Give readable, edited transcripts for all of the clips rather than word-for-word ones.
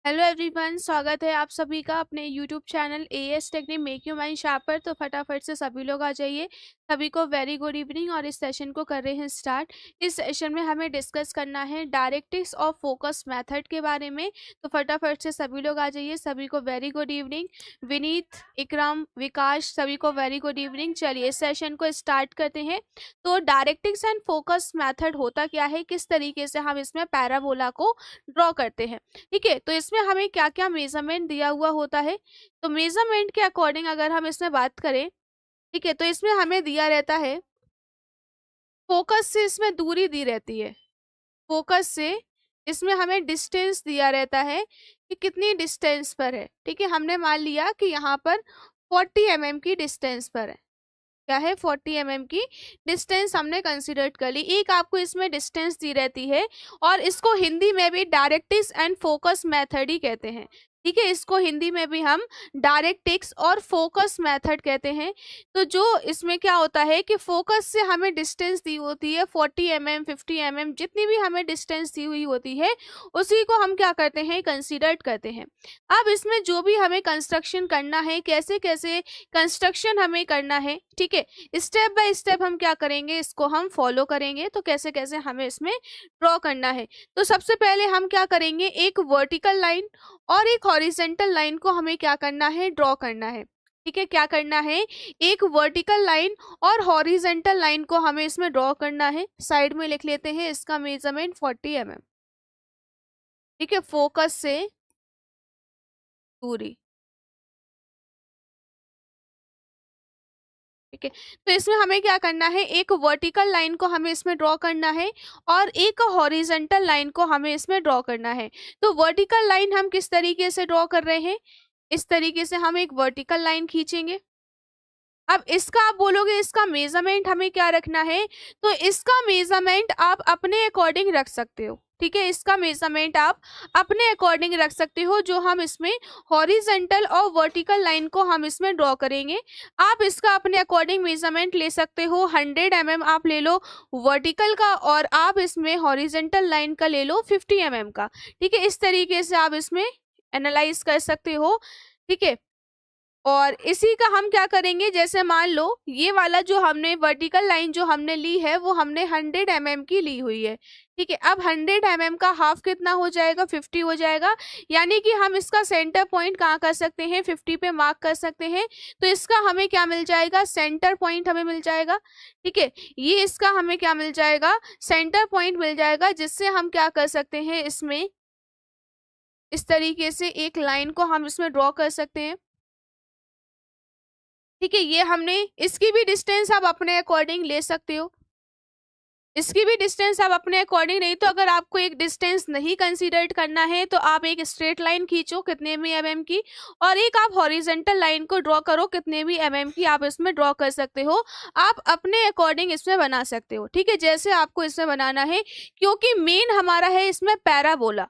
Hello everyone, स्वागत है आप सभी का अपने YouTube channel as technique make you mind sharper. तो फटाफट से सभी लोग आ जाइए। सभी को वेरी गुड इवनिंग और इस सेशन को कर रहे हैं स्टार्ट। इस सेशन में हमें डिस्कस करना है डायरेक्टिक्स ऑफ फोकस मेथड के बारे में। तो फटाफट से सभी लोग आ जाइए। सभी को वेरी गुड इवनिंग। विनीत, इकराम, विकास, सभी को वेरी गुड इवनिंग। चलिए इस सेशन को स्टार्ट करते हैं। तो डायरेक्टिक्स एंड फोकस मेथड होता क्या है, किस तरीके से हम इसमें पैराबोला को ड्रॉ करते हैं। ठीक है, तो इसमें हमें क्या क्या मेजरमेंट दिया हुआ होता है। तो मेजरमेंट के अकॉर्डिंग अगर हम इसमें बात करें, ठीक है, तो इसमें हमें दिया रहता है फोकस से इसमें दूरी दी रहती है। फोकस से इसमें हमें डिस्टेंस दिया रहता है कि कितनी डिस्टेंस पर है। ठीक है, हमने मान लिया कि यहाँ पर 40 mm की डिस्टेंस पर है। क्या है, 40 mm की डिस्टेंस हमने कंसिडर कर ली। एक आपको इसमें डिस्टेंस दी रहती है और इसको हिंदी में भी डायरेक्टिक्स एंड फोकस मेथड ही कहते हैं। ठीक है, इसको हिंदी में भी हम डायरेक्टिक्स और फोकस मेथड कहते हैं। तो जो इसमें क्या होता है कि फोकस से हमें डिस्टेंस दी होती है 40 mm, 50 mm, जितनी भी हमें डिस्टेंस दी हुई होती है उसी को हम क्या करते हैं, कंसिडर करते हैं। अब इसमें जो भी हमें कंस्ट्रक्शन करना है, कैसे कैसे कंस्ट्रक्शन हमें करना है, ठीक है, स्टेप बाय स्टेप हम क्या करेंगे, इसको हम फॉलो करेंगे। तो कैसे कैसे हमें इसमें ड्रॉ करना है। तो सबसे पहले हम क्या करेंगे, एक वर्टिकल लाइन और एक हॉरिजेंटल लाइन को हमें क्या करना है, ड्रॉ करना है। ठीक है, क्या करना है, एक वर्टिकल लाइन और हॉरिजेंटल लाइन को हमें इसमें ड्रॉ करना है। साइड में लिख लेते हैं इसका मेजरमेंट 40 mm। ठीक है, फोकस से दूरी। ठीक है, तो इसमें हमें क्या करना है, एक वर्टिकल लाइन को हमें इसमें ड्रॉ करना है और एक हॉरिजेंटल लाइन को हमें इसमें ड्रॉ करना है। तो वर्टिकल लाइन हम किस तरीके से ड्रॉ कर रहे हैं, इस तरीके से हम एक वर्टिकल लाइन खींचेंगे। अब इसका आप बोलोगे इसका मेजरमेंट हमें क्या रखना है, तो इसका मेजरमेंट आप अपने अकॉर्डिंग रख सकते हो। ठीक है, इसका मेजरमेंट आप अपने अकॉर्डिंग रख सकते हो। जो हम इसमें हॉरिजेंटल और वर्टिकल लाइन को हम इसमें ड्रॉ करेंगे, आप इसका अपने अकॉर्डिंग मेजरमेंट ले सकते हो। 100 mm आप ले लो वर्टिकल का और आप इसमें हॉरिजेंटल लाइन का ले लो 50 mm का। ठीक है, इस तरीके से आप इसमें एनालाइज कर सकते हो। ठीक है, और इसी का हम क्या करेंगे, जैसे मान लो ये वाला जो हमने वर्टिकल लाइन जो हमने ली है वो हमने 100 mm की ली हुई है। ठीक है, अब 100 mm का हाफ कितना हो जाएगा, 50 हो जाएगा। यानी कि हम इसका सेंटर पॉइंट कहाँ कर सकते हैं, 50 पे मार्क कर सकते हैं। तो इसका हमें क्या मिल जाएगा, सेंटर पॉइंट हमें मिल जाएगा। ठीक है, ये इसका हमें क्या मिल जाएगा, सेंटर पॉइंट मिल जाएगा, जिससे हम क्या कर सकते हैं, इसमें इस तरीके से एक लाइन को हम इसमें ड्रॉ कर सकते हैं। ठीक है, ये हमने इसकी भी डिस्टेंस आप अपने अकॉर्डिंग ले सकते हो। इसकी भी डिस्टेंस आप अपने अकॉर्डिंग, नहीं तो अगर आपको एक डिस्टेंस नहीं कंसीडर करना है तो आप एक स्ट्रेट लाइन खींचो कितने भी mm की, और एक आप हॉरिजेंटल लाइन को ड्रॉ करो कितने भी mm की आप इसमें ड्रॉ कर सकते हो। आप अपने अकॉर्डिंग इसमें बना सकते हो। ठीक है, जैसे आपको इसमें बनाना है, क्योंकि मेन हमारा है इसमें पैराबोला।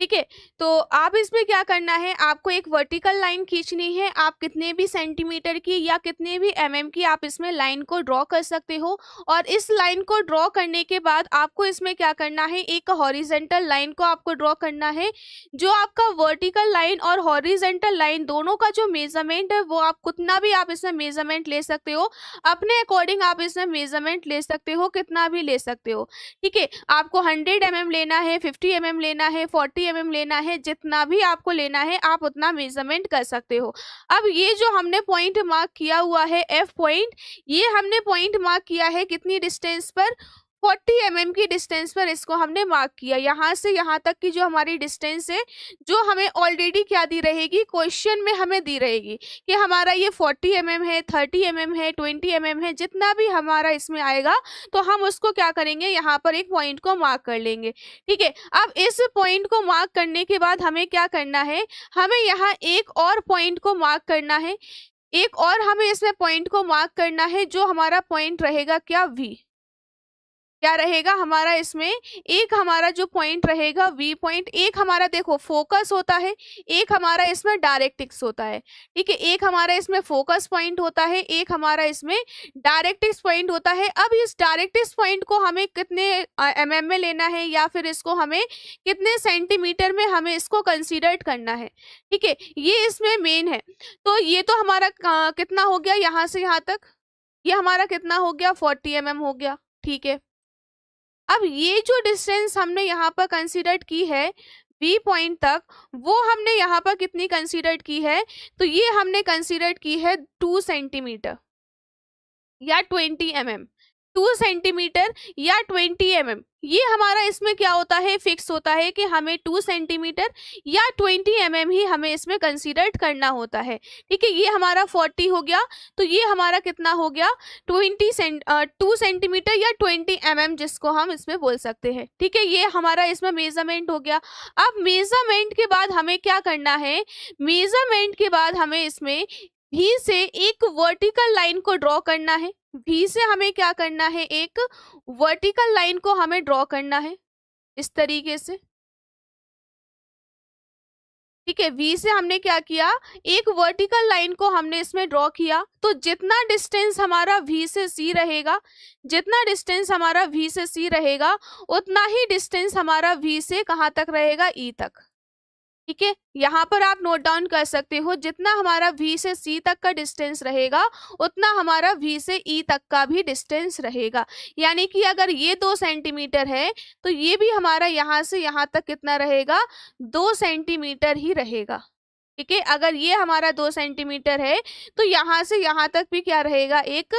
ठीक है। तो आप इसमें क्या करना है, आपको एक वर्टिकल लाइन खींचनी है। आप कितने भी सेंटीमीटर की या कितने भी की आप इसमें लाइन को ड्रॉ कर सकते हो। और इस लाइन को ड्रॉ करने के बाद आपको इसमें क्या करना है, एक हॉरिजेंटल लाइन को आपको ड्रॉ करना है। जो आपका वर्टिकल लाइन और हॉरिजेंटल लाइन दोनों का जो मेजरमेंट है, वो आप कितना भी आप इसमें मेजरमेंट ले सकते हो। अपने अकॉर्डिंग आप इसमें मेजरमेंट ले सकते हो, कितना भी ले सकते हो। ठीक है, आपको 100 लेना है, 50 लेना है, 40 लेना है, जितना भी आपको लेना है आप उतना मेजरमेंट कर सकते हो। अब ये जो हमने पॉइंट मार्क किया हुआ है एफ पॉइंट, ये हमने पॉइंट मार्क किया है कितनी डिस्टेंस पर, 40 की डिस्टेंस पर इसको हमने मार्क किया। यहाँ से यहाँ तक की जो हमारी डिस्टेंस है, जो हमें ऑलरेडी क्या दी रहेगी, क्वेश्चन में हमें दी रहेगी कि हमारा ये 40 है, 30 है, 20 है, जितना भी हमारा इसमें आएगा तो हम उसको क्या करेंगे, यहाँ पर एक पॉइंट को मार्क कर लेंगे। ठीक है, अब इस पॉइंट को मार्क करने के बाद हमें क्या करना है, हमें यहाँ एक और पॉइंट को मार्क करना है। एक और हमें इसमें पॉइंट को मार्क करना है, जो हमारा पॉइंट रहेगा क्या, वी। क्या रहेगा हमारा इसमें, एक हमारा जो पॉइंट रहेगा वी पॉइंट, एक हमारा देखो फोकस होता है, एक हमारा इसमें डायरेक्ट्रिक्स होता है। ठीक है, एक हमारा इसमें फोकस पॉइंट होता है, एक हमारा इसमें डायरेक्ट्रिक्स पॉइंट होता है। अब इस डायरेक्ट्रिक्स पॉइंट को हमें कितने में लेना है, या फिर इसको हमें कितने सेंटीमीटर में हमें इसको कंसीडर करना है। ठीक है, ये इसमें मेन है। तो ये तो हमारा कितना हो गया, यहाँ से यहाँ तक ये हमारा कितना हो गया, 40 हो गया। ठीक है, अब ये जो डिस्टेंस हमने यहाँ पर कंसीडर की है वी पॉइंट तक, वो हमने यहाँ पर कितनी कंसीडर की है, तो ये हमने कंसीडर की है 2 सेंटीमीटर या 20 2 सेंटीमीटर या 20 ये हमारा इसमें क्या होता है, फिक्स होता है कि हमें 2 सेंटीमीटर या 20 ही हमें इसमें कंसीडर करना होता है। ठीक है, ये हमारा 40 हो गया, तो ये हमारा कितना हो गया, 2 सेंटीमीटर या 20 जिसको हम इसमें बोल सकते हैं। ठीक है, ये हमारा इसमें मेजरमेंट हो गया। अब मेजरमेंट के बाद हमें क्या करना है, मेजरमेंट के बाद हमें इसमें भी से एक वर्टिकल लाइन को ड्रॉ करना है। भी से हमें क्या करना है, एक वर्टिकल लाइन को हमें ड्रॉ करना है इस तरीके से। ठीक है, वी से हमने क्या किया, एक वर्टिकल लाइन को हमने इसमें ड्रॉ किया। तो जितना डिस्टेंस हमारा वी से सी रहेगा, जितना डिस्टेंस हमारा वी से सी रहेगा, उतना ही डिस्टेंस हमारा वी से कहाँ तक रहेगा, ई तक। ठीक है, यहाँ पर आप नोट डाउन कर सकते हो, जितना हमारा V से C तक का डिस्टेंस रहेगा, उतना हमारा V से E तक का भी डिस्टेंस रहेगा। यानी कि अगर ये 2 सेंटीमीटर है, तो ये भी हमारा यहाँ से यहाँ तक कितना रहेगा, 2 सेंटीमीटर ही रहेगा। ठीक है, अगर ये हमारा 2 सेंटीमीटर है, तो यहाँ से यहाँ तक भी क्या रहेगा, एक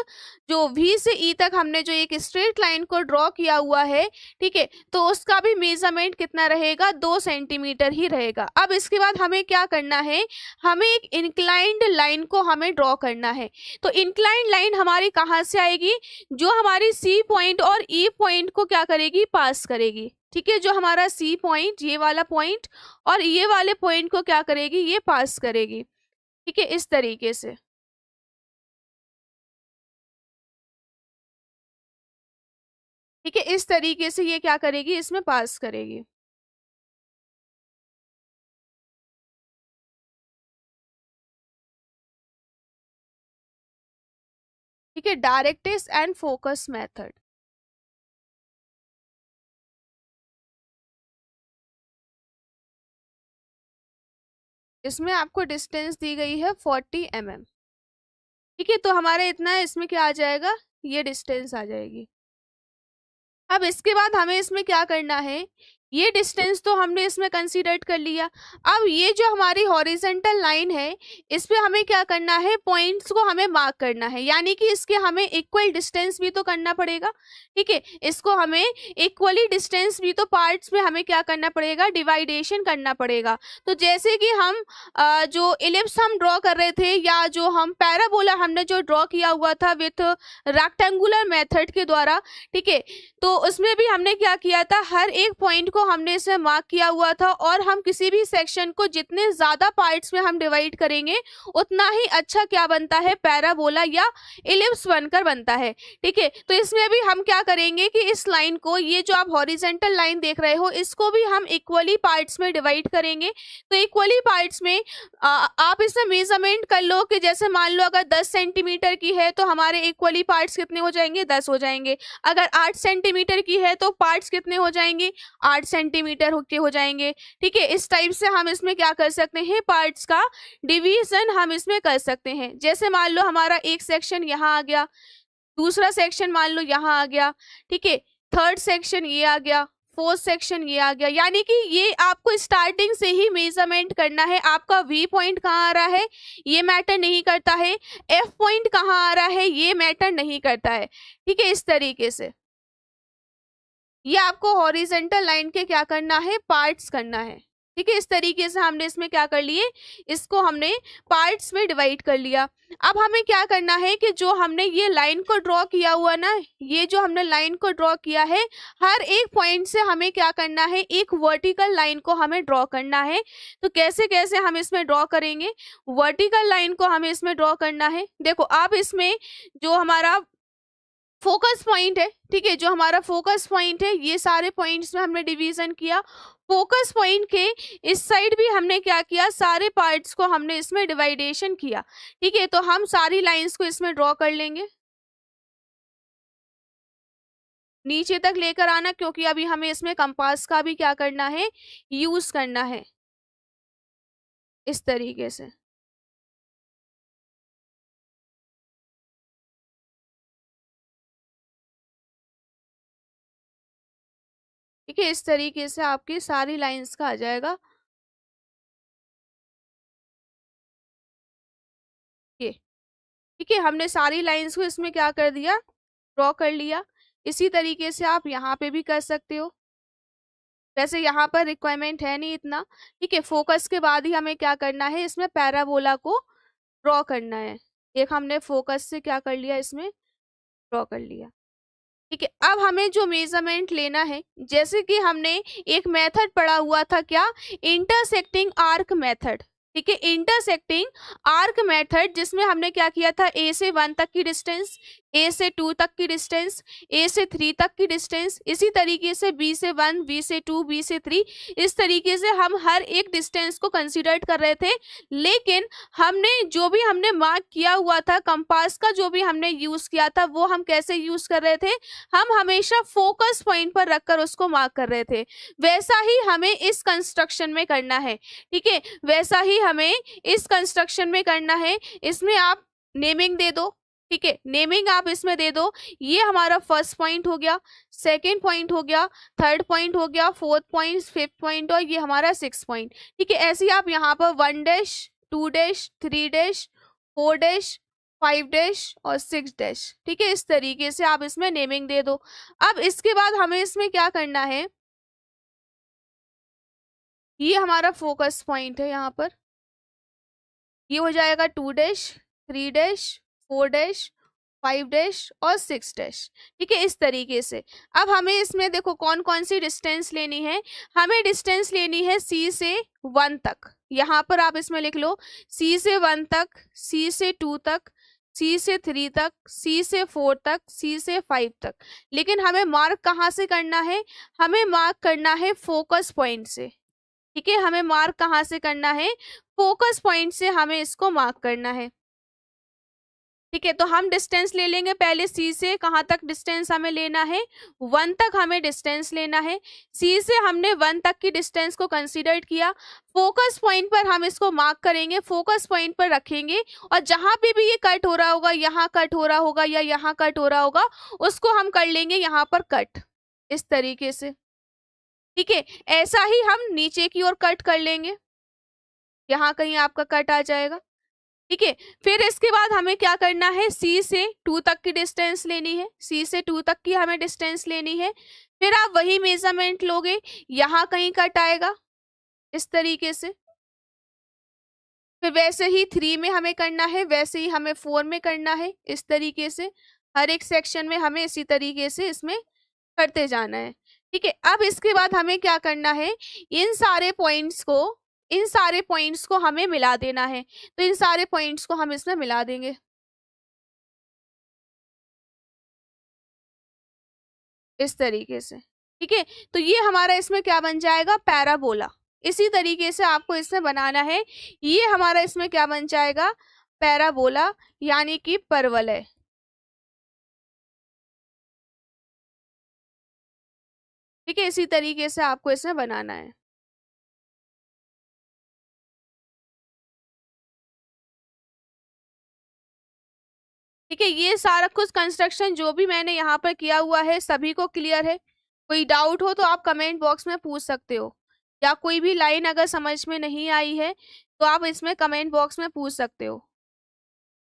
जो V से E तक हमने जो एक स्ट्रेट लाइन को ड्रॉ किया हुआ है, ठीक है, तो उसका भी मेजरमेंट कितना रहेगा, 2 सेंटीमीटर ही रहेगा। अब इसके बाद हमें क्या करना है, हमें एक इंक्लाइंड लाइन को हमें ड्रॉ करना है। तो इंक्लाइंड लाइन हमारी कहाँ से आएगी, जो हमारी C पॉइंट और E पॉइंट को क्या करेगी, पास करेगी। ठीक है, जो हमारा C पॉइंट, ये वाला पॉइंट और ये वाले पॉइंट को क्या करेगी, ये पास करेगी। ठीक है, इस तरीके से। ठीक है, इस तरीके से ये क्या करेगी, इसमें पास करेगी। ठीक है, डायरेक्ट्रिक्स एंड फोकस मेथड। इसमें आपको डिस्टेंस दी गई है 40 ठीक है, तो हमारा इतना इसमें क्या आ जाएगा, ये डिस्टेंस आ जाएगी। अब इसके बाद हमें इसमें क्या करना है, ये डिस्टेंस तो हमने इसमें कंसीडर कर लिया। अब ये जो हमारी हॉरिजॉन्टल लाइन है, इस पे हमें क्या करना है, पॉइंट्स को हमें मार्क करना है। यानी कि इसके हमें इक्वल डिस्टेंस भी तो करना पड़ेगा। ठीक है, इसको हमें इक्वली डिस्टेंस भी तो पार्ट्स में हमें क्या करना पड़ेगा, डिवाइडेशन करना पड़ेगा। तो जैसे कि हम जो इलिप्स हम ड्रॉ कर रहे थे, या जो हम पैराबोला हमने जो ड्रॉ किया हुआ था विथ रेक्टेंगुलर मेथड के द्वारा, ठीक है, तो उसमें भी हमने क्या किया था, हर एक पॉइंट को हमने इसमें मार्क किया हुआ था, और हम किसी भी सेक्शन को जितने ज़्यादा पार्ट्स में हम डिवाइड करेंगे उतना ही अच्छा क्या बनता है, पैराबोला या इलिप्स बनकर बनता है। ठीक है, तो इसमें भी हम क्या करेंगे कि इस लाइन को, ये जो आप हॉरिजेंटल लाइन देख रहे हो, इसको भी हम इक्वली पार्ट्स में डिवाइड करेंगे। तो इक्वली पार्ट्स में आप इसमें मेजरमेंट कर लो कि जैसे मान लो अगर 10 सेंटीमीटर की है तो हमारे इक्वली पार्ट्स कितने हो जाएंगे, 10 हो जाएंगे। अगर 8 सेंटीमीटर की है तो पार्ट्स कितने हो जाएंगे, 8 सेंटीमीटर के हो जाएंगे। ठीक है, इस टाइप से हम इसमें क्या कर सकते हैं, पार्ट्स का डिवीजन हम इसमें कर सकते हैं। जैसे मान लो हमारा एक सेक्शन यहाँ आ गया, दूसरा सेक्शन मान लो यहाँ आ गया, ठीक है, थर्ड सेक्शन ये आ गया, फोर्थ सेक्शन ये आ गया। यानी कि ये आपको स्टार्टिंग से ही मेजरमेंट करना है। आपका वी पॉइंट कहाँ आ रहा है ये मैटर नहीं करता है, एफ पॉइंट कहाँ आ रहा है ये मैटर नहीं करता है। ठीक है, इस तरीके से ये आपको हॉरिजेंटल लाइन के क्या करना है, पार्ट्स करना है। ठीक है, इस तरीके से हमने इसमें क्या कर लिए, इसको हमने पार्ट्स में डिवाइड कर लिया। अब हमें क्या करना है कि जो हमने ये लाइन को ड्रॉ किया हुआ ना, ये जो हमने लाइन को ड्रॉ किया है, हर एक पॉइंट से हमें क्या करना है, एक वर्टिकल लाइन को हमें ड्रॉ करना है। तो कैसे कैसे हम इसमें ड्रॉ करेंगे, वर्टिकल लाइन को हमें इसमें ड्रॉ करना है। देखो आप इसमें जो हमारा फोकस पॉइंट है, ठीक है, जो हमारा फोकस पॉइंट है, ये सारे पॉइंट्स में हमने डिवीजन किया। फोकस पॉइंट के इस साइड भी हमने क्या किया, सारे पार्ट्स को हमने इसमें डिवाइडेशन किया। ठीक है, तो हम सारी लाइंस को इसमें ड्रॉ कर लेंगे, नीचे तक लेकर आना, क्योंकि अभी हमें इसमें कंपास का भी क्या करना है, यूज करना है, इस तरीके से। ठीक है, इस तरीके से आपकी सारी लाइंस का आ जाएगा ये। ठीक है, हमने सारी लाइंस को इसमें क्या कर दिया, ड्रॉ कर लिया। इसी तरीके से आप यहाँ पे भी कर सकते हो। वैसे यहाँ पर रिक्वायरमेंट है नहीं इतना। ठीक है, फोकस के बाद ही हमें क्या करना है, इसमें पैराबोला को ड्रॉ करना है। एक हमने फोकस से क्या कर लिया, इसमें ड्रॉ कर लिया। ठीक है, अब हमें जो मेजरमेंट लेना है, जैसे कि हमने एक मेथड पढ़ा हुआ था, क्या, इंटरसेक्टिंग आर्क मेथड। ठीक है, इंटरसेक्टिंग आर्क मेथड, जिसमें हमने क्या किया था, ए से 1 तक की डिस्टेंस, ए से 2 तक की डिस्टेंस, ए से 3 तक की डिस्टेंस, इसी तरीके से बी से 1, बी से 2, बी से 3, इस तरीके से हम हर एक डिस्टेंस को कंसीडर कर रहे थे। लेकिन हमने जो भी हमने मार्क किया हुआ था, कंपास का जो भी हमने यूज किया था, वो हम कैसे यूज कर रहे थे, हम हमेशा फोकस पॉइंट पर रखकर उसको मार्क कर रहे थे। वैसा ही हमें इस कंस्ट्रक्शन में करना है। ठीक है, वैसा ही हमें इस कंस्ट्रक्शन में करना है। इसमें आप नेमिंग दे दो। ठीक है, नेमिंग आप इसमें दे दो। ये हमारा फर्स्ट पॉइंट हो गया, सेकेंड पॉइंट हो गया, थर्ड पॉइंट हो गया, फोर्थ पॉइंट, फिफ्थ पॉइंट, और ये हमारा 6 पॉइंट। ठीक है, ऐसे ही आप यहाँ पर 1 dash, 2 dash, 3 dash, 4 dash, 5 dash और 6 डैश। ठीक है, इस तरीके से आप इसमें नेमिंग दे दो। अब इसके बाद हमें इसमें क्या करना है, ये हमारा फोकस पॉइंट है, यहाँ पर ये हो जाएगा 2 डैश, 3 डैश, 4 डैश, 5 डैश और 6 डैश। ठीक है, इस तरीके से। अब हमें इसमें देखो कौन कौन सी डिस्टेंस लेनी है, हमें डिस्टेंस लेनी है सी से 1 तक। यहाँ पर आप इसमें लिख लो सी से 1 तक, सी से 2 तक, सी से 3 तक, सी से 4 तक, सी से 5 तक। लेकिन हमें मार्क कहाँ से करना है, हमें मार्क करना है फोकस पॉइंट से। ठीक है, हमें मार्क कहाँ से करना है, फोकस पॉइंट से हमें इसको मार्क करना है। ठीक है, तो हम डिस्टेंस ले लेंगे पहले सी से, कहाँ तक डिस्टेंस हमें लेना है, 1 तक हमें डिस्टेंस लेना है। सी से हमने 1 तक की डिस्टेंस को कंसीडर किया। फोकस पॉइंट पर हम इसको मार्क करेंगे, फोकस पॉइंट पर रखेंगे, और जहां पे भी ये कट हो रहा होगा, यहाँ कट हो रहा होगा या यहाँ कट हो रहा होगा, उसको हम कर लेंगे यहाँ पर कट, इस तरीके से। ठीक है, ऐसा ही हम नीचे की ओर कट कर लेंगे, यहाँ कहीं आपका कट आ जाएगा। ठीक है, फिर इसके बाद हमें क्या करना है, सी से 2 तक की डिस्टेंस लेनी है, सी से 2 तक की हमें डिस्टेंस लेनी है। फिर आप वही मेजरमेंट लोगे, यहाँ कहीं कट आएगा, इस तरीके से। फिर वैसे ही 3 में हमें करना है, वैसे ही हमें 4 में करना है, इस तरीके से। हर एक सेक्शन में हमें इसी तरीके से इसमें करते जाना है। ठीक है, अब इसके बाद हमें क्या करना है, इन सारे पॉइंट्स को हमें मिला देना है। तो इन सारे पॉइंट्स को हम इसमें मिला देंगे इस तरीके से। ठीक है, तो ये हमारा इसमें क्या बन जाएगा, पैराबोला। इसी तरीके से आपको इसमें बनाना है, ये हमारा इसमें क्या बन जाएगा, पैराबोला, यानी कि परवलय। ठीक है, इसी तरीके से आपको इसमें बनाना है। ठीक है, ये सारा कुछ कंस्ट्रक्शन जो भी मैंने यहाँ पर किया हुआ है सभी को क्लियर है। कोई डाउट हो तो आप कमेंट बॉक्स में पूछ सकते हो, या कोई भी लाइन अगर समझ में नहीं आई है तो आप इसमें कमेंट बॉक्स में पूछ सकते हो।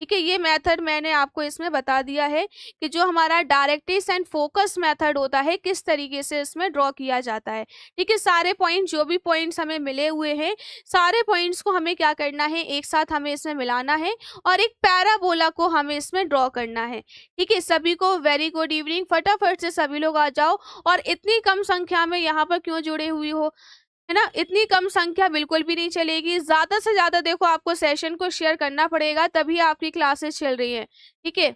ठीक है, ये मेथड मैंने आपको इसमें बता दिया है कि जो हमारा डायरेक्ट्रिक्स एंड फोकस मेथड होता है किस तरीके से इसमें ड्रॉ किया जाता है। ठीक है, सारे पॉइंट जो भी पॉइंट्स हमें मिले हुए हैं सारे पॉइंट्स को हमें क्या करना है, एक साथ हमें इसमें मिलाना है और एक पैराबोला को हमें इसमें ड्रॉ करना है। ठीक है, सभी को वेरी गुड इवनिंग। फटाफट से सभी लोग आ जाओ। और इतनी कम संख्या में यहाँ पर क्यों जुड़े हुई हो, है ना, इतनी कम संख्या बिल्कुल भी नहीं चलेगी। ज्यादा से ज्यादा देखो आपको सेशन को शेयर करना पड़ेगा, तभी आपकी क्लासेस चल रही है। ठीक है,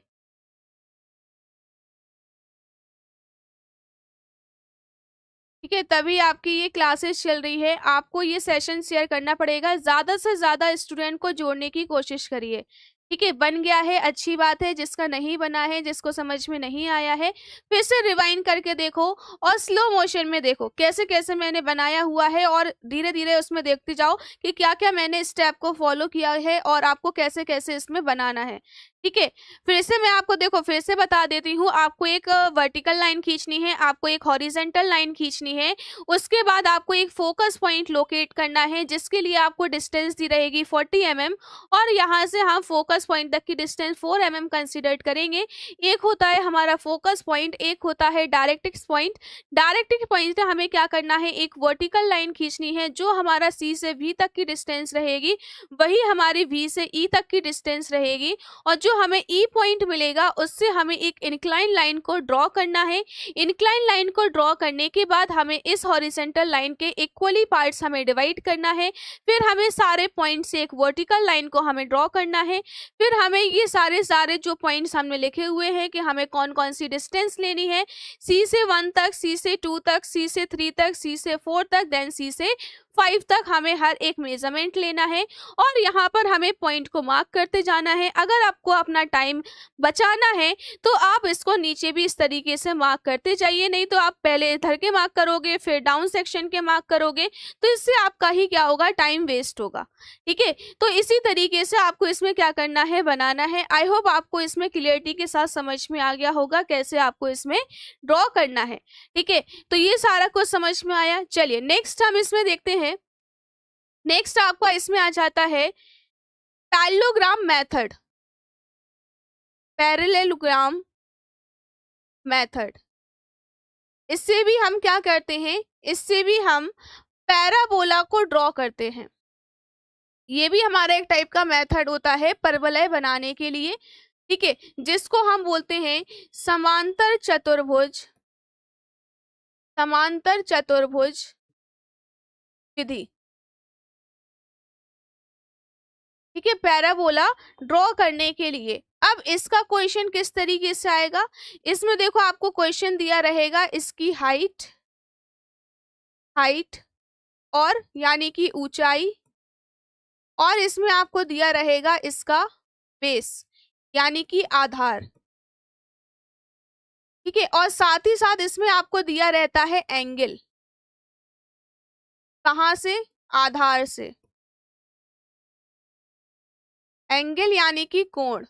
ठीक है, तभी आपकी ये क्लासेस चल रही है। आपको ये सेशन शेयर करना पड़ेगा, ज्यादा से ज्यादा स्टूडेंट को जोड़ने की कोशिश करिए। ठीक है, बन गया है अच्छी बात है, जिसका नहीं बना है, जिसको समझ में नहीं आया है, फिर से रिवाइंड करके देखो और स्लो मोशन में देखो कैसे कैसे मैंने बनाया हुआ है, और धीरे धीरे उसमें देखते जाओ कि क्या क्या मैंने स्टेप को फॉलो किया है और आपको कैसे कैसे इसमें बनाना है। ठीक है, फिर से मैं आपको देखो फिर से बता देती हूँ। आपको एक वर्टिकल लाइन खींचनी है, आपको एक हॉरिजेंटल लाइन खींचनी है, उसके बाद आपको एक फोकस पॉइंट लोकेट करना है जिसके लिए आपको डिस्टेंस दी रहेगी 40 mm, और यहाँ से हम फोकस पॉइंट तक की डिस्टेंस 4 mm कंसिडर करेंगे। एक होता है हमारा फोकस पॉइंट, एक होता है डायरेक्ट्रिक्स पॉइंट। डायरेक्ट्रिक्स पॉइंट से हमें क्या करना है, एक वर्टिकल लाइन खींचनी है जो हमारा सी से वी तक की डिस्टेंस रहेगी, वही हमारी वी से ई तक की डिस्टेंस रहेगी, और जो हमें ई पॉइंट मिलेगा उससे हमें एक इंक्लाइन लाइन को ड्रॉ करना है। इंक्लाइन लाइन को ड्रॉ करने के बाद हमें इस हॉरिजॉन्टल लाइन के इक्वली पार्ट्स हमें डिवाइड करना है। फिर हमें सारे पॉइंट से एक वर्टिकल लाइन को हमें ड्रॉ करना है। फिर हमें ये सारे जो पॉइंट्स हमने लिखे हुए हैं कि हमें कौन कौन सी डिस्टेंस लेनी है, सी से 1 तक, सी से 2 तक, सी से 3 तक, सी से 4 तक, देन सी से 5 तक हमें हर एक मेजरमेंट लेना है और यहाँ पर हमें पॉइंट को मार्क करते जाना है। अगर आपको अपना टाइम बचाना है तो आप इसको नीचे भी इस तरीके से मार्क करते जाइए, नहीं तो आप पहले इधर के मार्क करोगे फिर डाउन सेक्शन के मार्क करोगे तो इससे आपका ही क्या होगा, टाइम वेस्ट होगा। ठीक है, तो इसी तरीके से आपको इसमें क्या करना है, बनाना है। आई होप आपको इसमें क्लियरिटी के साथ समझ में आ गया होगा कैसे आपको इसमें ड्रॉ करना है। ठीक है, तो ये सारा कुछ समझ में आया। चलिए नेक्स्ट हम इसमें देखते हैं। नेक्स्ट आपका इसमें आ जाता है पैरेललोग्राम मेथड। पैरेललोग्राम मेथड, इससे भी हम क्या करते हैं, इससे भी हम पैराबोला को ड्रॉ करते हैं। ये भी हमारा एक टाइप का मेथड होता है परवलय बनाने के लिए। ठीक है, जिसको हम बोलते हैं समांतर चतुर्भुज, समांतर चतुर्भुज विधि। ठीक है, पैराबोला ड्रॉ करने के लिए। अब इसका क्वेश्चन किस तरीके से आएगा, इसमें देखो आपको क्वेश्चन दिया रहेगा इसकी हाइट, हाइट और यानी कि ऊंचाई, और इसमें आपको दिया रहेगा इसका बेस यानी कि आधार। ठीक है, और साथ ही साथ इसमें आपको दिया रहता है एंगल, कहां से, आधार से, एंगल यानी कि कोण।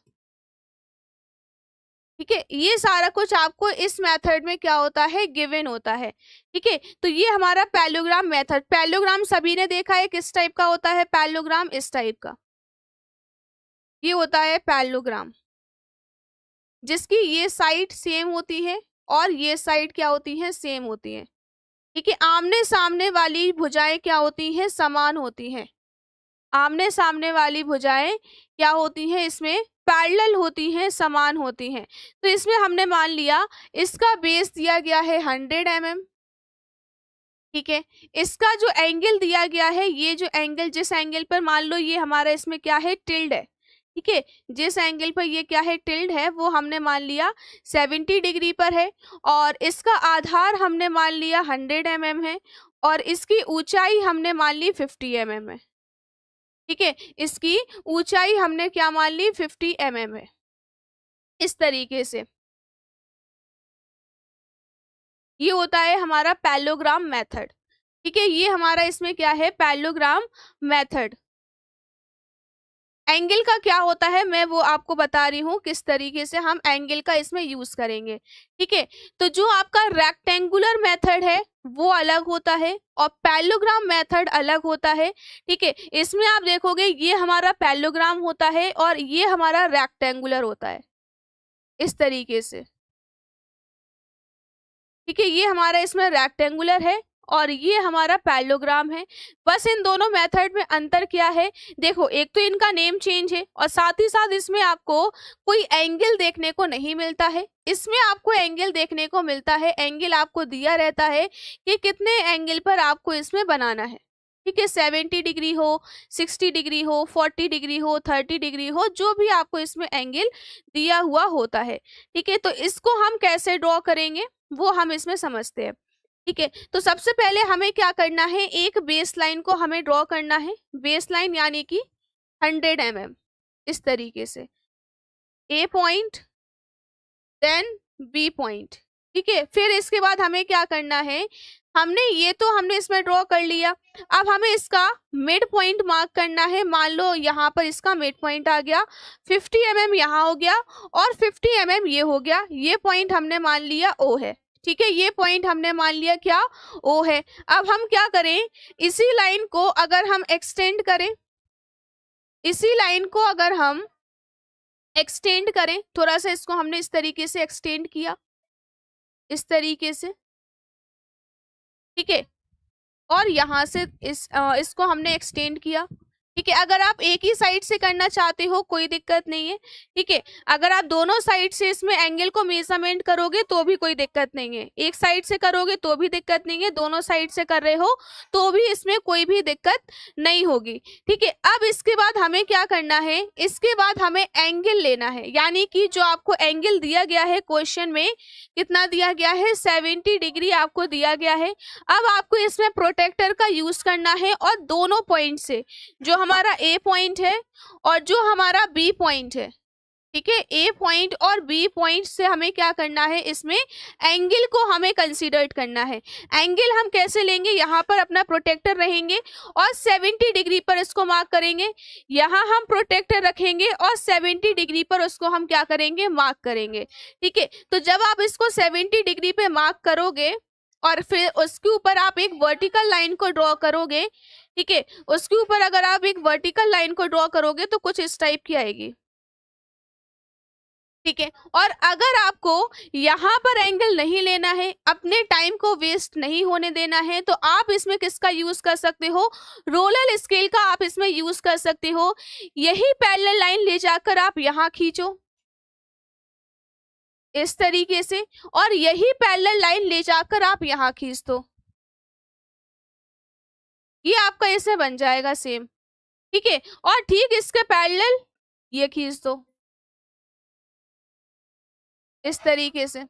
ठीक है, ये सारा कुछ आपको इस मेथड में क्या होता है, गिवन होता है। ठीक है, तो ये हमारा पैरेललोग्राम मेथड। पैरेललोग्राम सभी ने देखा है किस टाइप का होता है, पैरेललोग्राम इस टाइप का, ये होता है पैरेललोग्राम, जिसकी ये साइड सेम होती है और ये साइड क्या होती है, सेम होती है। ठीक है, आमने सामने वाली भुजाएं क्या होती हैं, समान होती हैं। आमने सामने वाली भुजाएं क्या होती हैं, इसमें पैरेलल होती हैं, समान होती हैं। तो इसमें हमने मान लिया इसका बेस दिया गया है 100 mm, ठीक है। इसका जो एंगल दिया गया है, ये जो एंगल, जिस एंगल पर मान लो ये हमारा इसमें क्या है, टिल्ड है। ठीक है, जिस एंगल पर ये क्या है, टिल्ड है, वो हमने मान लिया 70 डिग्री पर है। और इसका आधार हमने मान लिया 100 mm है। और इसकी ऊंचाई हमने मान ली 50 mm है। ठीक है, इसकी ऊंचाई हमने क्या मान ली, 50 mm है। इस तरीके से ये होता है हमारा पैरेललोग्राम मेथड। ठीक है, ये हमारा इसमें क्या है, पैरेललोग्राम मेथड। एंगल का क्या होता है मैं वो आपको बता रही हूँ, किस तरीके से हम एंगल का इसमें यूज करेंगे। ठीक है, तो जो आपका रेक्टेंगुलर मेथड है वो अलग होता है और पैरेललोग्राम मेथड अलग होता है। ठीक है, इसमें आप देखोगे ये हमारा पैरेललोग्राम होता है और ये हमारा रेक्टेंगुलर होता है, इस तरीके से। ठीक है, ये हमारा इसमें रेक्टेंगुलर है और ये हमारा पैरेललोग्राम है। बस इन दोनों मेथड में अंतर क्या है, देखो एक तो इनका नेम चेंज है और साथ ही साथ इसमें आपको कोई एंगल देखने को नहीं मिलता है। इसमें आपको एंगल देखने को मिलता है, एंगल आपको दिया रहता है कि कितने एंगल पर आपको इसमें बनाना है। ठीक है, 70 डिग्री हो, 60 डिग्री हो, 40 डिग्री हो, 30 डिग्री हो, जो भी आपको इसमें एंगल दिया हुआ होता है। ठीक है, तो इसको हम कैसे ड्रॉ करेंगे वो हम इसमें समझते हैं। ठीक है, तो सबसे पहले हमें क्या करना है, एक बेस लाइन को हमें ड्रॉ करना है। बेस लाइन यानी कि 100 mm, इस तरीके से ए पॉइंट देन बी पॉइंट। ठीक है, फिर इसके बाद हमें क्या करना है, हमने इसमें ड्रॉ कर लिया। अब हमें इसका मिड पॉइंट मार्क करना है। मान लो यहाँ पर इसका मिड पॉइंट आ गया, 50 mm यहाँ हो गया और 50 mm ये हो गया। ये पॉइंट हमने मान लिया ओ है। ठीक है, ये पॉइंट हमने मान लिया क्या, ओ है। अब हम क्या करें, इसी लाइन को अगर हम एक्सटेंड करें, इसी लाइन को अगर हम एक्सटेंड करें, थोड़ा सा इसको हमने इस तरीके से एक्सटेंड किया, इस तरीके से। ठीक है, और यहाँ से इसको हमने एक्सटेंड किया। ठीक है, अगर आप एक ही साइड से करना चाहते हो कोई दिक्कत नहीं है। ठीक है, अगर आप दोनों साइड से इसमें एंगल को मेजरमेंट करोगे तो भी कोई दिक्कत नहीं है, एक साइड से करोगे तो भी दिक्कत नहीं है, दोनों साइड से कर रहे हो तो भी इसमें कोई भी दिक्कत नहीं होगी। ठीक है, अब इसके बाद हमें क्या करना है, इसके बाद हमें एंगल लेना है, यानी कि जो आपको एंगल दिया गया है क्वेश्चन में, कितना दिया गया है, 70 डिग्री आपको दिया गया है। अब आपको इसमें प्रोटेक्टर का यूज करना है और दोनों पॉइंट से, जो हमारा ए पॉइंट है और जो हमारा बी पॉइंट है, ठीक है, ए पॉइंट और बी पॉइंट से हमें क्या करना है, इसमें एंगल को हमें कंसीडर करना है। एंगल हम कैसे लेंगे, यहाँ पर अपना प्रोटेक्टर रहेंगे और 70 डिग्री पर इसको मार्क करेंगे। यहाँ हम प्रोटेक्टर रखेंगे और 70 डिग्री पर उसको हम क्या करेंगे, मार्क करेंगे। ठीक है, तो जब आप इसको 70 डिग्री पे मार्क करोगे और फिर उसके ऊपर आप एक वर्टिकल लाइन को ड्रॉ करोगे। ठीक है, उसके ऊपर अगर आप एक वर्टिकल लाइन को ड्रॉ करोगे तो कुछ इस टाइप की आएगी। ठीक है, और अगर आपको यहाँ पर एंगल नहीं लेना है, अपने टाइम को वेस्ट नहीं होने देना है, तो आप इसमें किसका यूज कर सकते हो, रोलर स्केल का आप इसमें यूज कर सकते हो। यही पैरेलल लाइन ले जाकर आप यहाँ खींचो इस तरीके से, और यही पैरेलल लाइन ले जाकर आप यहाँ खींच दो, ये आपका इसमें बन जाएगा सेम। ठीक है, और ठीक इसके पैरेलल ये खींच दो इस तरीके से।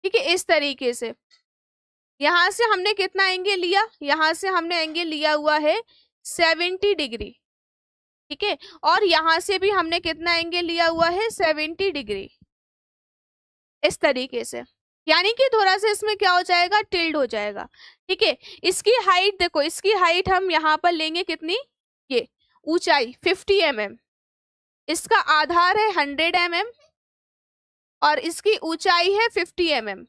ठीक है, इस तरीके से यहाँ से हमने कितना एंगल लिया, यहाँ से हमने एंगल लिया हुआ है 70 डिग्री। ठीक है, और यहाँ से भी हमने कितना एंगल लिया हुआ है, 70 डिग्री, इस तरीके से। यानी कि थोड़ा सा इसमें क्या हो जाएगा, टिल्ड हो जाएगा। ठीक है, इसकी हाइट देखो, इसकी हाइट हम यहाँ पर लेंगे कितनी, ये ऊंचाई 50 mm, इसका आधार है 100 mm और इसकी ऊंचाई है 50 mm।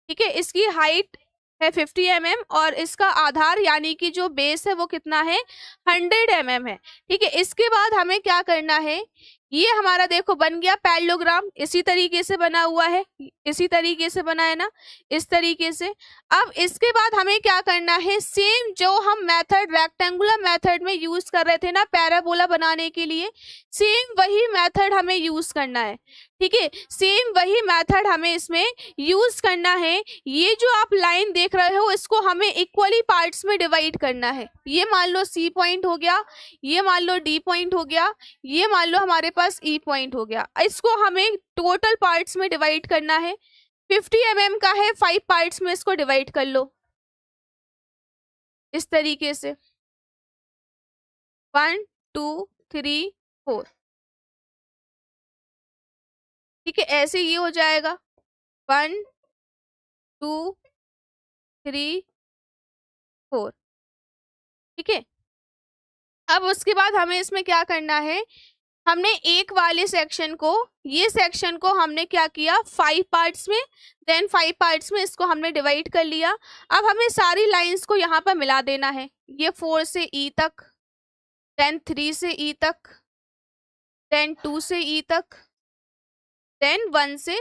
ठीक है, इसकी हाइट है 50 mm और इसका आधार यानी कि जो बेस है वो कितना है, 100 mm है। ठीक है, इसके बाद हमें क्या करना है ये हमारा देखो बन गया पैरेललोग्राम, इसी तरीके से बना हुआ है, इसी तरीके से बना है ना, इस तरीके से। अब इसके बाद हमें क्या करना है, सेम जो हम मेथड रेक्टेंगुलर मेथड में यूज कर रहे थे ना पैराबोला बनाने के लिए, सेम वही मेथड हमें यूज करना है। ठीक है, सेम वही मेथड हमें इसमें यूज करना है। ये जो आप लाइन देख रहे हो इसको हमें इक्वली पार्ट्स में डिवाइड करना है। ये मान लो सी पॉइंट हो गया, ये मान लो डी पॉइंट हो गया, ये मान लो हमारे पास ई पॉइंट हो गया। इसको हमें टोटल पार्ट्स में डिवाइड करना है। 50 mm का है, 5 पार्ट्स में इसको डिवाइड कर लो इस तरीके से, 1 2 3 4। ठीक है, ऐसे ये हो जाएगा 1 2 3 4। ठीक है, अब उसके बाद हमें इसमें क्या करना है, हमने एक वाले सेक्शन को, ये सेक्शन को हमने क्या किया 5 पार्ट्स में, देन 5 पार्ट्स में इसको हमने डिवाइड कर लिया। अब हमें सारी लाइंस को यहाँ पर मिला देना है, ये 4 से ई तक, देन 3 से ई तक, देन 2 से ई तक, देन 1 से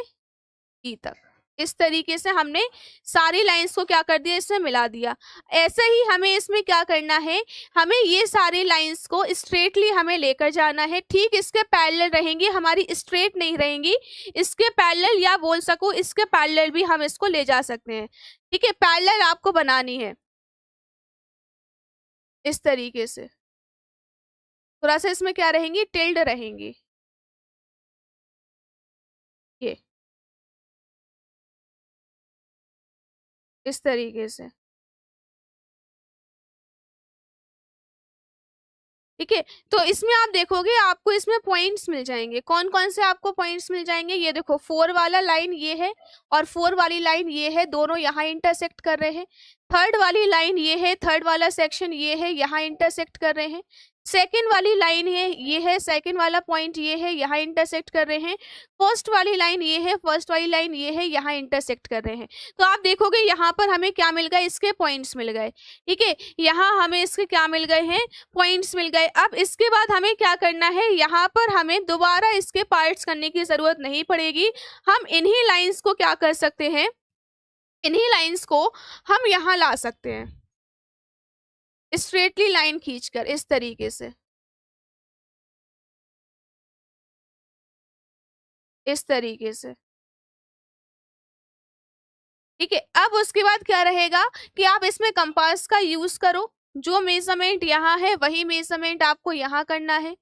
ई तक। इस तरीके से हमने सारी लाइंस को क्या कर दिया, इसमें मिला दिया। ऐसे ही हमें इसमें क्या करना है, हमें ये सारी लाइंस को स्ट्रेटली हमें लेकर जाना है। ठीक इसके पैरेलल रहेंगी, हमारी स्ट्रेट नहीं रहेंगी, इसके पैरेलल, या बोल सको इसके पैरेलल भी हम इसको ले जा सकते हैं। ठीक है, पैरेलल आपको बनानी है इस तरीके से। थोड़ा सा इसमें क्या रहेंगी, टिल्ड रहेंगी, ये इस तरीके से। ठीक है, तो इसमें आप देखोगे आपको इसमें पॉइंट्स मिल जाएंगे। कौन कौन से आपको पॉइंट्स मिल जाएंगे, ये देखो 4 वाला लाइन ये है, और 4 वाली लाइन ये है, दोनों यहाँ इंटरसेक्ट कर रहे हैं। 3rd वाली लाइन ये है, 3rd वाला सेक्शन ये है, यहाँ इंटरसेक्ट कर रहे हैं। 2nd वाली लाइन है ये है, 2nd वाला पॉइंट ये है, यहाँ इंटरसेक्ट कर रहे हैं। 1st वाली लाइन ये है, 1st वाली लाइन ये है, यहाँ इंटरसेक्ट कर रहे हैं। तो आप देखोगे यहाँ पर हमें क्या मिल गए, इसके पॉइंट्स मिल गए। ठीक है, यहाँ हमें इसके क्या मिल गए हैं, पॉइंट्स मिल गए। अब इसके बाद हमें क्या करना है, यहाँ पर हमें दोबारा इसके पार्ट्स करने की जरूरत नहीं पड़ेगी। हम इन्हीं लाइंस को क्या कर सकते हैं, इन्हीं लाइंस को हम यहाँ ला सकते हैं स्ट्रेटली लाइन खींचकर इस तरीके से, इस तरीके से। ठीक है, अब उसके बाद क्या रहेगा कि आप इसमें कंपास का यूज करो। जो मेजरमेंट यहाँ है वही मेजरमेंट आपको यहाँ करना है।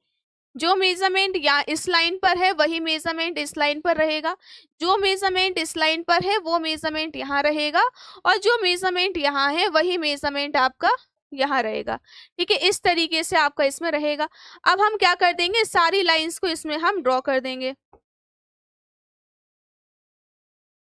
जो मेजरमेंट यहाँ इस लाइन पर है वही मेजरमेंट इस लाइन पर रहेगा। जो मेजरमेंट इस लाइन पर है वो मेजरमेंट यहाँ रहेगा, और जो मेजरमेंट यहाँ है वही मेजरमेंट आपका यहाँ रहेगा। ठीक है, इस तरीके से आपका इसमें रहेगा। अब हम क्या कर देंगे, सारी लाइंस को इसमें हम ड्रॉ कर देंगे।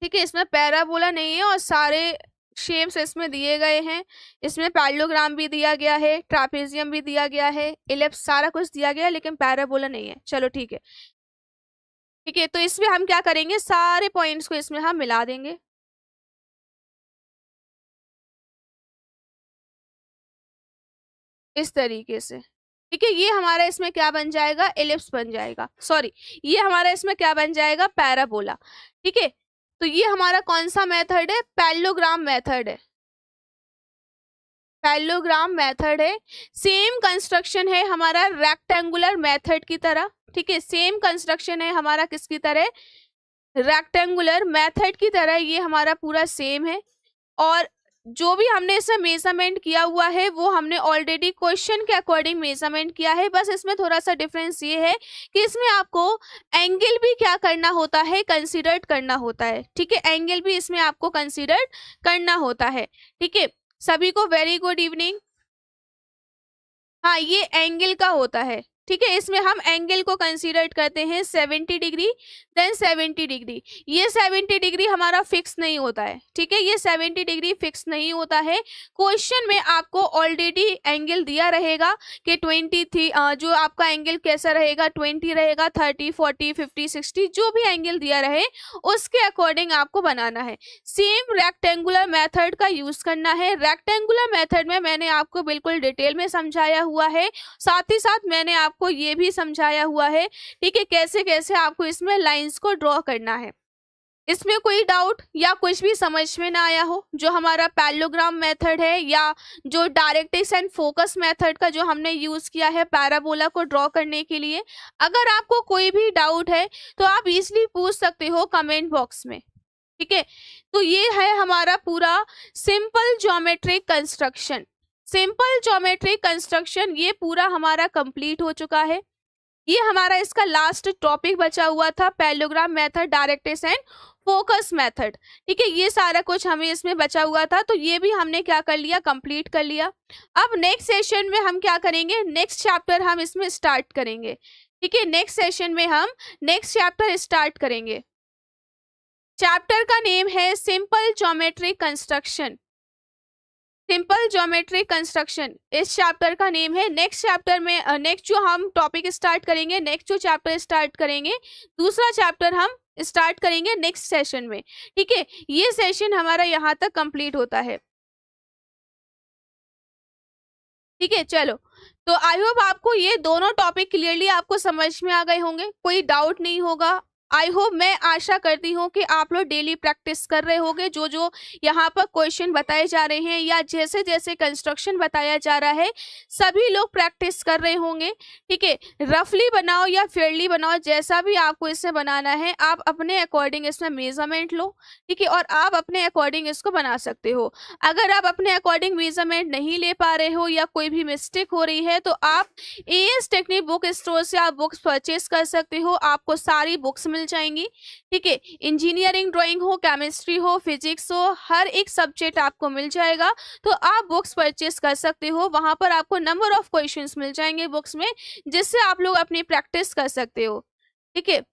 ठीक है, इसमें पैराबोला नहीं है और सारे शेप्स इसमें दिए गए हैं। इसमें पैरेललोग्राम भी दिया गया है, ट्रापेजियम भी दिया गया है, इलिप्स, सारा कुछ दिया गया है, लेकिन पैराबोला नहीं है। चलो ठीक है। ठीक है, तो इसमें हम क्या करेंगे, सारे पॉइंट्स को इसमें हम मिला देंगे इस तरीके से। ठीक है, ये हमारा इसमें क्या बन जाएगा, एलिप्स बन जाएगा, सॉरी ये हमारा इसमें क्या बन जाएगा, पैराबोला। ठीक है, तो ये हमारा कौन सा मेथड है, पैरेललोग्राम मेथड है, पैरेललोग्राम मेथड है। सेम कंस्ट्रक्शन है हमारा रेक्टेंगुलर मेथड की तरह। ठीक है, सेम कंस्ट्रक्शन है हमारा किसकी तरह, रेक्टेंगुलर मेथड की तरह, ये हमारा पूरा सेम है। और जो भी हमने इसमें मेजरमेंट किया हुआ है वो हमने ऑलरेडी क्वेश्चन के अकॉर्डिंग मेजरमेंट किया है। बस इसमें थोड़ा सा डिफरेंस ये है कि इसमें आपको एंगल भी क्या करना होता है, कंसीडर्ड करना होता है। ठीक है, एंगल भी इसमें आपको कंसीडर करना होता है। ठीक है, सभी को वेरी गुड इवनिंग। हाँ, ये एंगल का होता है। ठीक है, इसमें हम एंगल को कंसीडर करते हैं 70 डिग्री। Then 70 degree. ये 70 डिग्री हमारा फिक्स नहीं होता है, ठीक है, ये 70 डिग्री फिक्स नहीं होता है। क्वेश्चन में आपको ऑलरेडी एंगल दिया रहेगा कि 23 जो आपका एंगल कैसा रहेगा, 20 रहेगा, 30, 40, 50, 60 जो भी एंगल दिया रहे उसके अकॉर्डिंग आपको बनाना है। सेम रेक्टेंगुलर मेथड का यूज करना है। रेक्टेंगुलर मेथड में मैंने आपको बिल्कुल डिटेल में समझाया हुआ है, साथ ही साथ मैंने आपको ये भी समझाया हुआ है, ठीक है, कैसे कैसे आपको इसमें लाइंस को ड्रॉ करना है। इसमें कोई डाउट या कुछ भी समझ में ना आया हो, जो हमारा पैरेललोग्राम मेथड है या जो डायरेक्ट्रिक्स एंड फोकस मेथड का जो हमने यूज किया है पैराबोला को ड्रॉ करने के लिए, अगर आपको कोई भी डाउट है तो आप इजीली पूछ सकते हो कमेंट बॉक्स में, ठीक है। तो ये है हमारा पूरा simple geometric construction. Simple geometric construction ये पूरा हमारा कंप्लीट हो चुका है। ये हमारा इसका लास्ट टॉपिक बचा हुआ था, parallelogram method, directrix and focus method, ठीक है। ये सारा कुछ हमें इसमें बचा हुआ था, तो ये भी हमने क्या कर लिया, कंप्लीट कर लिया। अब नेक्स्ट सेशन में हम क्या करेंगे, नेक्स्ट चैप्टर हम इसमें स्टार्ट करेंगे, ठीक है। नेक्स्ट सेशन में हम नेक्स्ट चैप्टर स्टार्ट करेंगे। चैप्टर का नेम है simple geometric construction. Simple geometric construction इस चैप्टर का नेम है। नेक्स्ट चैप्टर में नेक्स्ट जो हम टॉपिक स्टार्ट करेंगे, नेक्स्ट जो चैप्टर स्टार्ट करेंगे, दूसरा चैप्टर हम स्टार्ट करेंगे नेक्स्ट सेशन में, ठीक है। ये सेशन हमारा यहाँ तक कंप्लीट होता है, ठीक है। चलो, तो आई होप आपको ये दोनों टॉपिक क्लियरली आपको समझ में आ गए होंगे, कोई डाउट नहीं होगा। आई होप, मैं आशा करती हूँ कि आप लोग डेली प्रैक्टिस कर रहे होंगे, जो जो यहाँ पर क्वेश्चन बताए जा रहे हैं या जैसे जैसे कंस्ट्रक्शन बताया जा रहा है सभी लोग प्रैक्टिस कर रहे होंगे, ठीक है। रफली बनाओ या फेयरली बनाओ, जैसा भी आपको इसमें बनाना है आप अपने अकॉर्डिंग इसमें मेजरमेंट लो, ठीक है, और आप अपने अकॉर्डिंग इसको बना सकते हो। अगर आप अपने अकॉर्डिंग मेजरमेंट नहीं ले पा रहे हो या कोई भी मिस्टेक हो रही है तो आप एएस टेक्निक बुक स्टोर से आप बुक्स परचेस कर सकते हो, आपको सारी बुक्स मिल जाएंगी, ठीक है। इंजीनियरिंग ड्राइंग हो, केमिस्ट्री हो, फिजिक्स हो, हर एक सब्जेक्ट आपको मिल जाएगा, तो आप बुक्स परचेस कर सकते हो। वहां पर आपको नंबर ऑफ क्वेश्चंस मिल जाएंगे बुक्स में, जिससे आप लोग अपनी प्रैक्टिस कर सकते हो, ठीक है।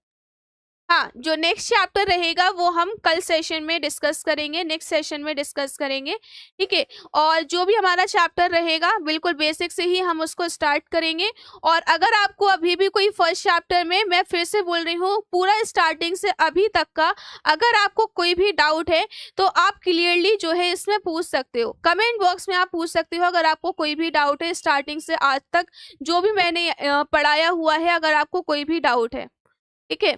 हाँ, जो नेक्स्ट चैप्टर रहेगा वो हम कल सेशन में डिस्कस करेंगे, नेक्स्ट सेशन में डिस्कस करेंगे, ठीक है। और जो भी हमारा चैप्टर रहेगा बिल्कुल बेसिक से ही हम उसको स्टार्ट करेंगे। और अगर आपको अभी भी कोई फर्स्ट चैप्टर में, मैं फिर से बोल रही हूँ, पूरा स्टार्टिंग से अभी तक का अगर आपको कोई भी डाउट है तो आप क्लियरली जो है इसमें पूछ सकते हो, कमेंट बॉक्स में आप पूछ सकते हो। अगर आपको कोई भी डाउट है स्टार्टिंग से आज तक जो भी मैंने पढ़ाया हुआ है, अगर आपको कोई भी डाउट है, ठीक है।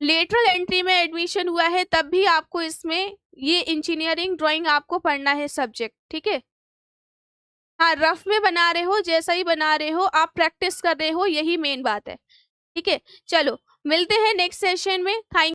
लेटरल एंट्री में एडमिशन हुआ है तब भी आपको इसमें ये इंजीनियरिंग ड्राइंग आपको पढ़ना है सब्जेक्ट, ठीक है। हाँ, रफ में बना रहे हो, जैसा ही बना रहे हो आप प्रैक्टिस कर रहे हो, यही मेन बात है, ठीक है। चलो, मिलते हैं नेक्स्ट सेशन में। थैंक